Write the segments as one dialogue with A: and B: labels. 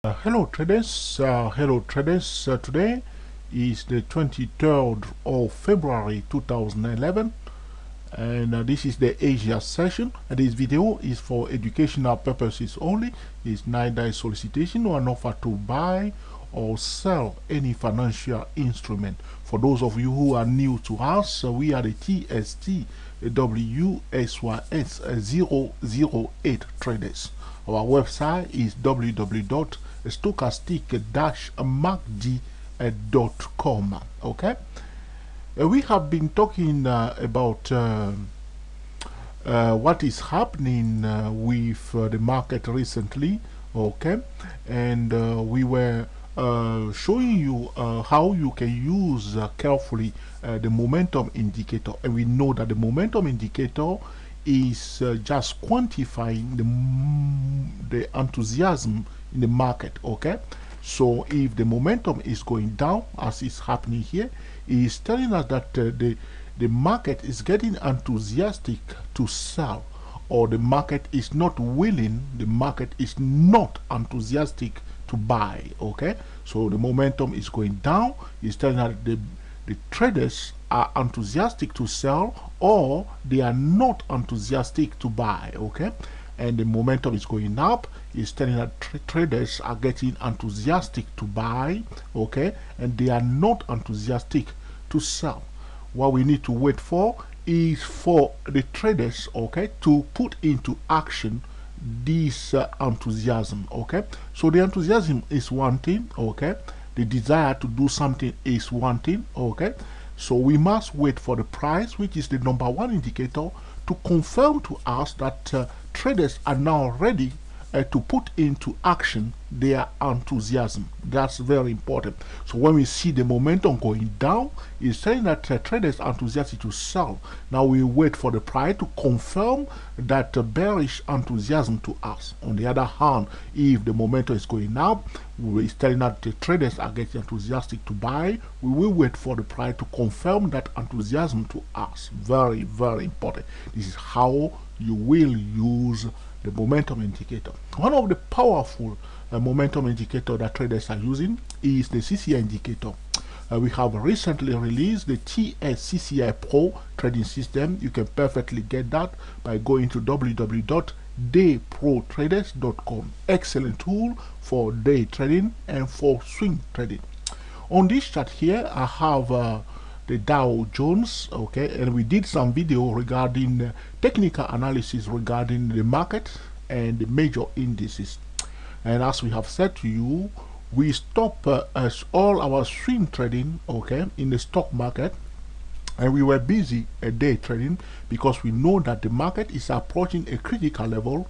A: Hello traders. Today is the 23rd of February 2011, and this is the Asia session. And this video is for educational purposes only. It's neither a solicitation or an offer to buy or sell any financial instrument. For those of you who are new to us, we are the TST WSYS 008 traders. Our website is www.stochastic-macd.com. Okay, we have been talking about what is happening with the market recently. Okay, and we were showing you how you can use carefully the momentum indicator, and we know that the momentum indicator is just quantifying the enthusiasm in the market. Okay, so if the momentum is going down, as is happening here, it is telling us that the market is getting enthusiastic to sell, or the market is not willing, the market is not enthusiastic to buy. Okay, so the momentum is going down. It's telling us the traders are enthusiastic to sell, or they are not enthusiastic to buy. Okay, and the momentum is going up. It's telling that traders are getting enthusiastic to buy. Okay, and they are not enthusiastic to sell. What we need to wait for is for the traders, okay, to put into action this enthusiasm. Okay, so the enthusiasm is one thing. Okay, the desire to do something is one thing. Okay, so we must wait for the price, which is the number one indicator, to confirm to us that traders are now ready to put into action their enthusiasm. That's very important. So when we see the momentum going down, it's saying that traders are enthusiastic to sell. Now we wait for the price to confirm that bearish enthusiasm to us. On the other hand, if the momentum is going up, it's telling that the traders are getting enthusiastic to buy. We will wait for the price to confirm that enthusiasm to us. Very, very important. This is how you will use the momentum indicator. One of the powerful momentum indicator that traders are using is the CCI indicator. We have recently released the TSCCI Pro trading system. You can perfectly get that by going to www.dayprotraders.com. Excellent tool for day trading and for swing trading. On this chart here, I have the Dow Jones. Okay, and we did some video regarding technical analysis regarding the market and the major indices. And as we have said to you, we stop as all our swing trading, okay, in the stock market, and we were busy day trading because we know that the market is approaching a critical level,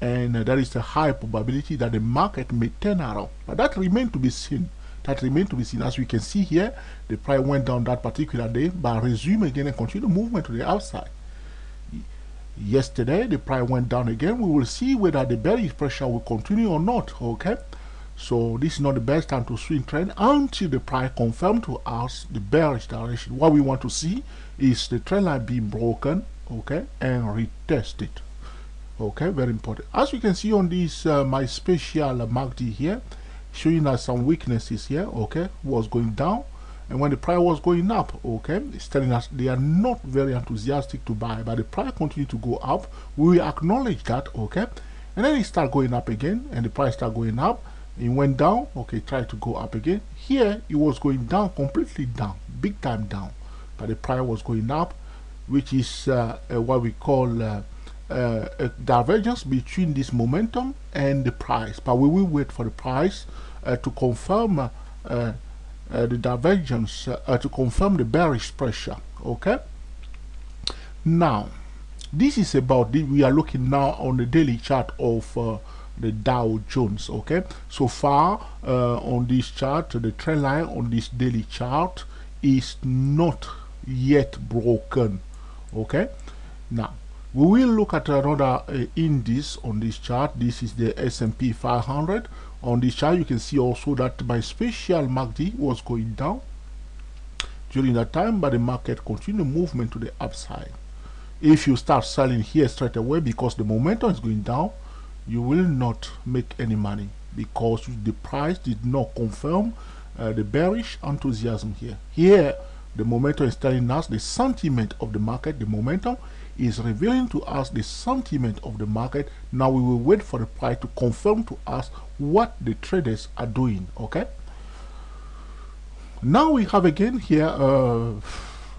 A: and there is a high probability that the market may turn around. But that remains to be seen. That remains to be seen. As we can see here, the price went down that particular day, but resume again and continue movement to the outside. Yesterday, the price went down again. We will see whether the bearish pressure will continue or not. Okay, so this is not the best time to swing trend until the price confirms to us the bearish direction. What we want to see is the trend line being broken, okay, and retested. Okay, very important. As you can see on this my special MACD here, showing us some weaknesses here. Okay, was going down, and when the price was going up, okay, it's telling us they are not very enthusiastic to buy, but the price continued to go up. We will acknowledge that. Okay, and then it start going up again, and the price start going up. It went down. Okay, tried to go up again. Here it was going down, completely down, big time down, but the price was going up, which is what we call a divergence between this momentum and the price. But we will wait for the price to confirm the divergence, to confirm the bearish pressure. Okay, now this is about we are looking now on the daily chart of the Dow Jones. Okay, so far on this chart, the trend line on this daily chart is not yet broken. Okay, now we will look at another index on this chart. This is the S&P 500. On this chart, you can see also that my special MACD was going down during that time, but the market continued movement to the upside. If you start selling here straight away because the momentum is going down, you will not make any money. because the price did not confirm the bearish enthusiasm here. Here, the momentum is telling us the sentiment of the market. The momentum is revealing to us the sentiment of the market. Now we will wait for the price to confirm to us what the traders are doing. Okay. Now we have again here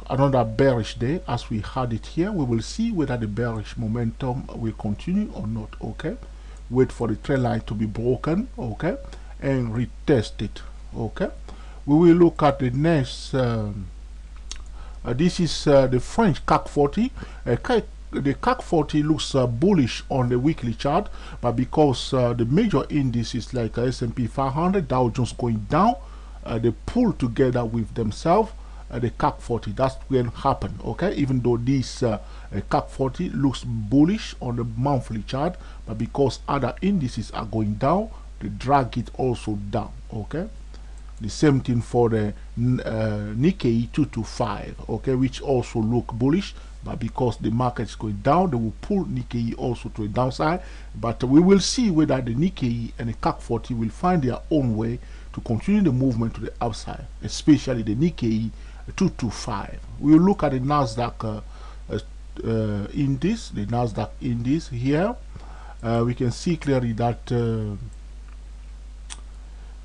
A: another bearish day as we had it here. We will see whether the bearish momentum will continue or not. Okay. Wait for the trend line to be broken. Okay. And retest it. Okay. We will look at the next. This is the French CAC 40. The CAC 40 looks bullish on the weekly chart, but because the major indices like S&P 500, Dow Jones going down, they pull together with themselves the CAC 40. That's when happen. Okay, even though this CAC 40 looks bullish on the monthly chart, but because other indices are going down, they drag it also down. Okay. The same thing for the Nikkei 225, okay, which also look bullish, but because the market is going down, they will pull Nikkei also to a downside. But we will see whether the Nikkei and the CAC 40 will find their own way to continue the movement to the upside, especially the Nikkei 225. We will look at the Nasdaq index, the Nasdaq index here. We can see clearly that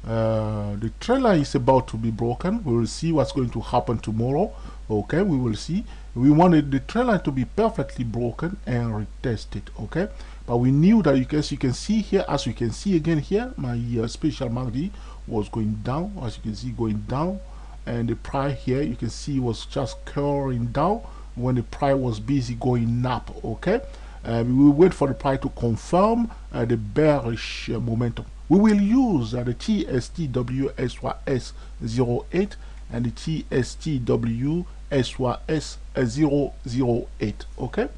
A: the trend line is about to be broken. We will see what's going to happen tomorrow. Okay, we will see. We wanted the trend line to be perfectly broken and retest it. Okay, but we knew that you can see here, as you can see again here, my special MACD was going down, as you can see, going down, and the price here you can see was just curling down when the price was busy going up. Okay, we will wait for the price to confirm the bearish momentum. We will use the TSTWSYS08 and the TSTWSYS008. Okay,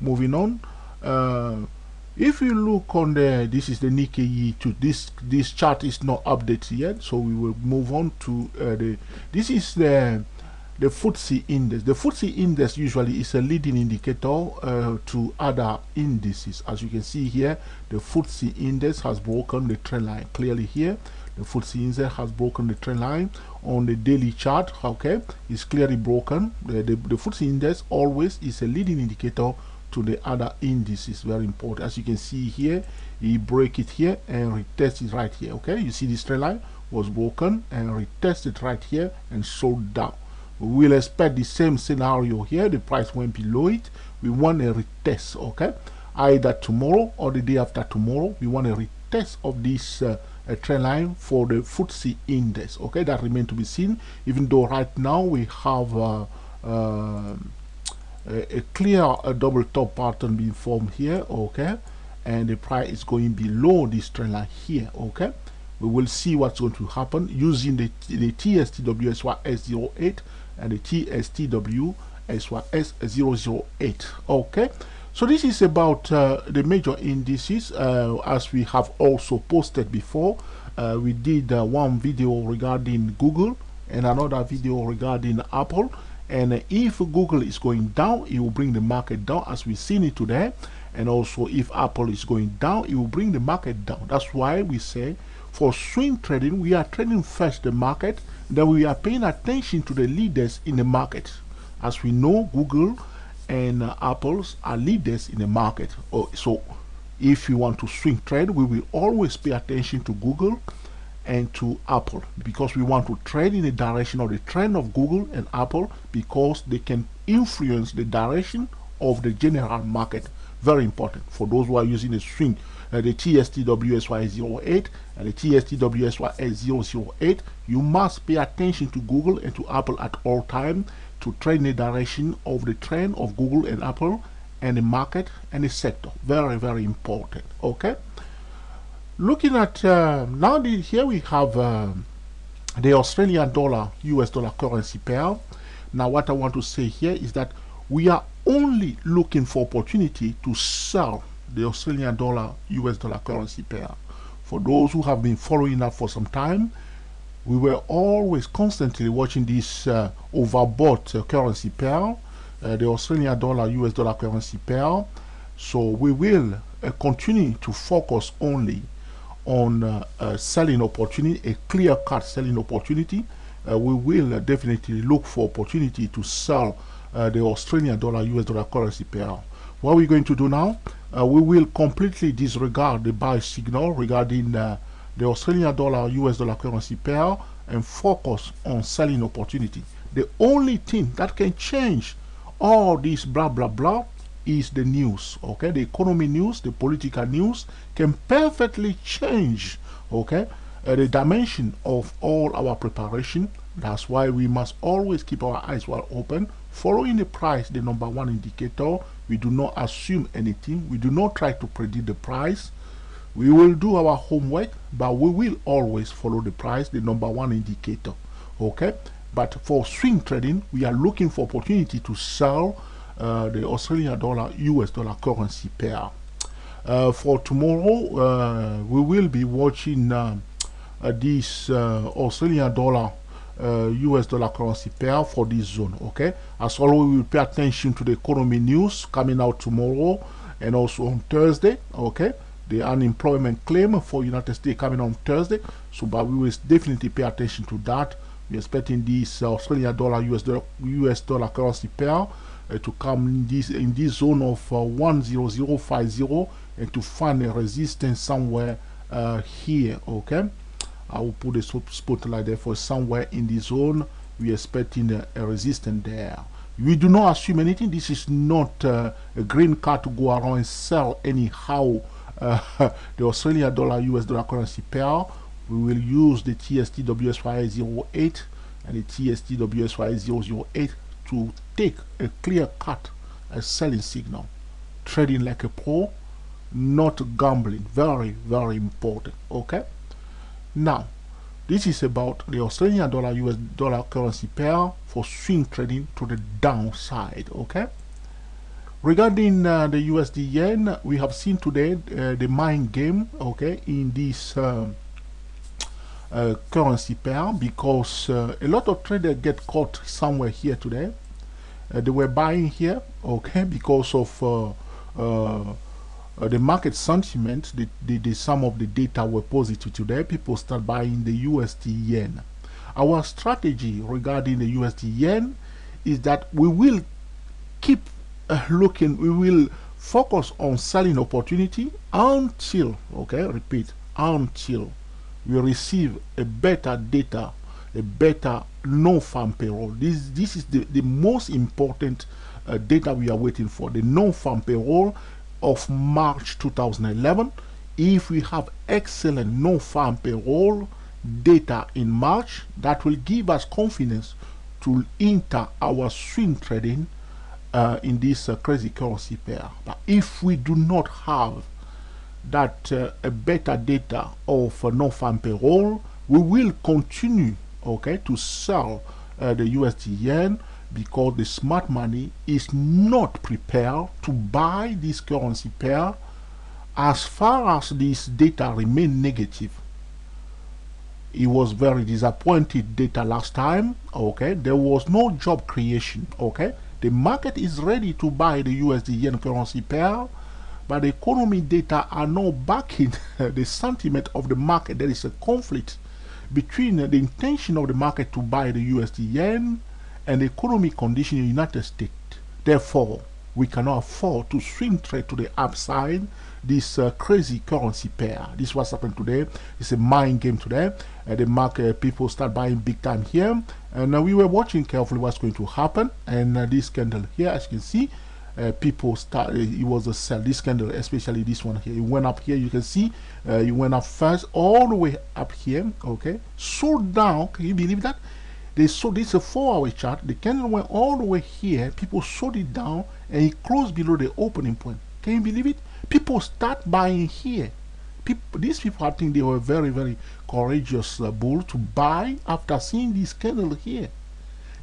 A: moving on. If you look on this is the Nikkei 2. This chart is not updated yet, so we will move on to this is the FTSE index. The FTSE index usually is a leading indicator to other indices. As you can see here, the FTSE index has broken the trend line clearly here. The FTSE index has broken the trend line on the daily chart. Okay, it's clearly broken. The FTSE index always is a leading indicator to the other indices. Very important. As you can see here, he break it here and retest it right here. Okay, you see this trend line was broken and retested right here and sold down. We will expect the same scenario here. The price went below it. We want a retest. Okay, either tomorrow or the day after tomorrow. We want a retest of this trend line for the FTSE index. Okay, that remains to be seen. Even though right now we have a clear double top pattern being formed here. Okay, and the price is going below this trend line here. Okay, we will see what's going to happen using the TSTWSYS08 and the TSTWSYS008. Okay, so this is about the major indices. As we have also posted before, we did one video regarding Google and another video regarding Apple. And if Google is going down, it will bring the market down, as we've seen it today. And also if Apple is going down, it will bring the market down. That's why we say for swing trading, we are trading first the market, then we are paying attention to the leaders in the market. As we know, Google and Apple's are leaders in the market. So if you want to swing trade, we will always pay attention to Google and to Apple, because we want to trade in the direction of the trend of Google and Apple, because they can influence the direction of the general market. Very important for those who are using the swing, the TSTWSY08 and the TSTWSY008. You must pay attention to Google and to Apple at all times to trade in the direction of the trend of Google and Apple and the market and the sector. Very, very important. Okay, looking at now here we have the Australian dollar US dollar currency pair. Now what I want to say here is that we are only looking for opportunity to sell the Australian dollar US dollar currency pair. For those who have been following that for some time, we were always constantly watching this overbought currency pair, the Australian dollar US dollar currency pair. So we will continue to focus only on selling opportunity, a clear-cut selling opportunity, we will definitely look for opportunity to sell the Australian dollar US dollar currency pair. What we're going to do now, we will completely disregard the buy signal regarding the Australian dollar US dollar currency pair and focus on selling opportunity. The only thing that can change all this blah blah blah is the news. Okay, the economy news, the political news can perfectly change, okay, the dimension of all our preparation. That's why we must always keep our eyes wide open, following the price, the number one indicator. We do not assume anything. We do not try to predict the price. We will do our homework, but we will always follow the price, the number one indicator. Okay, but for swing trading, we are looking for opportunity to sell the Australian dollar US dollar currency pair. For tomorrow, we will be watching this Australian dollar US dollar currency pair for this zone. Okay, as always, we will pay attention to the economy news coming out tomorrow and also on Thursday. Okay, the unemployment claim for United States coming on Thursday. So, but we will definitely pay attention to that. We're expecting this Australian dollar US dollar currency pair to come in this zone of 10050 and to find a resistance somewhere here. Okay, I will put a spotlight there for somewhere in the zone. We're expecting a resistance there. We do not assume anything. This is not a green card to go around and sell anyhow the Australian dollar US dollar currency pair. We will use the TST WSY08 and the TST WSY008 to take a clear cut, a selling signal. Trading like a pro, not gambling. Very, very important. Okay. Now, this is about the Australian dollar US dollar currency pair for swing trading to the downside. Okay. Regarding the USD yen, we have seen today the mind game. Okay, in this currency pair, because a lot of traders get caught somewhere here today. They were buying here, okay, because of the market sentiment. Some of the data were positive today. People start buying the USD yen. Our strategy regarding the USD yen is that we will keep looking. We will focus on selling opportunity until, okay, repeat, until we receive a better data, a better non-farm payroll. This is the most important data we are waiting for, the non-farm payroll of March 2011. If we have excellent non-farm payroll data in March, that will give us confidence to enter our swing trading in this crazy currency pair. But if we do not have that a better data of non-farm payroll, we will continue, okay, to sell the USD yen, because the smart money is not prepared to buy this currency pair as far as this data remain negative. It was very disappointing data last time. Okay, there was no job creation. Okay, the market is ready to buy the USD yen currency pair, but the economy data are not backing the sentiment of the market. There is a conflict between the intention of the market to buy the USD yen and the economic condition in the United States. Therefore, we cannot afford to swing trade to the upside this crazy currency pair. This was happened today. It's a mind game today. The market people start buying big time here, and we were watching carefully what's going to happen. And this candle here, as you can see, people start. It was a sell. This candle, especially this one here, it went up here. You can see it went up first all the way up here. Okay, sold down. Can you believe that? They sold. This is a 4-hour chart. The candle went all the way here. People sold it down, and it closed below the opening point. Can you believe it? People start buying here. These people, I think they were very, very courageous bull to buy after seeing this candle here.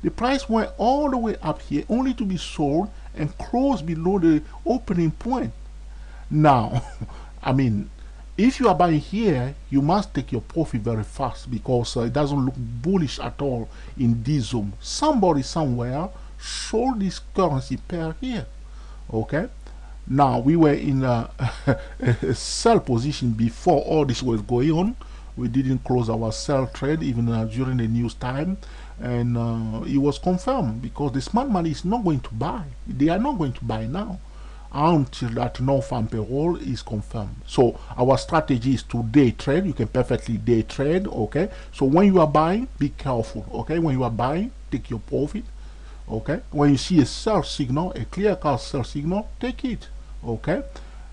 A: The price went all the way up here, only to be sold and close below the opening point. Now, I mean, if you are buying here, you must take your profit very fast, because it doesn't look bullish at all in this zone. Somebody somewhere sold this currency pair here. Okay, Now we were in a sell position before all this was going on. We didn't close our sell trade even during the news time, and it was confirmed because the smart money is not going to buy. They are not going to buy now until that non-farm payroll is confirmed. So our strategy is to day trade. You can perfectly day trade, okay? So when you are buying, be careful, okay? When you are buying, take your profit, okay? When you see a sell signal, a clear cut sell signal, take it, okay?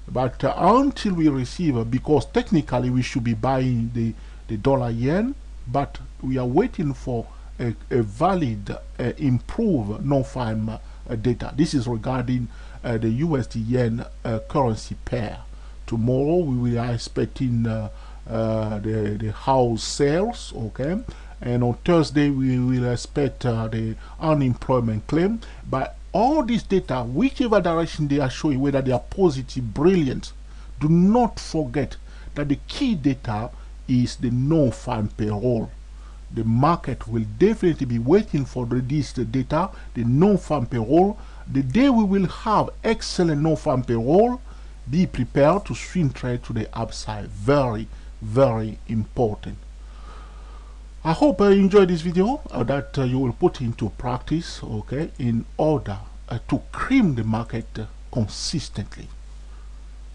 A: But until we receive, because technically we should be buying the dollar yen, but we are waiting for a valid, improved non-farm data. This is regarding the USD yen currency pair. Tomorrow we are expecting the house sales, okay, and on Thursday we will expect the unemployment claim. But all these data, whichever direction they are showing, whether they are positive, brilliant, do not forget that the key data is the non-farm payroll. The market will definitely be waiting for this data, the non-farm payroll. The day we will have excellent non-farm payroll, be prepared to swing trade to the upside. Very, very important. I hope you enjoyed this video, that you will put into practice, okay, in order to cream the market consistently.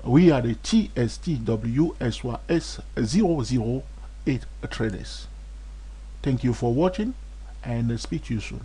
A: We are the TSTWSYS008 traders. Thank you for watching, and speak to you soon.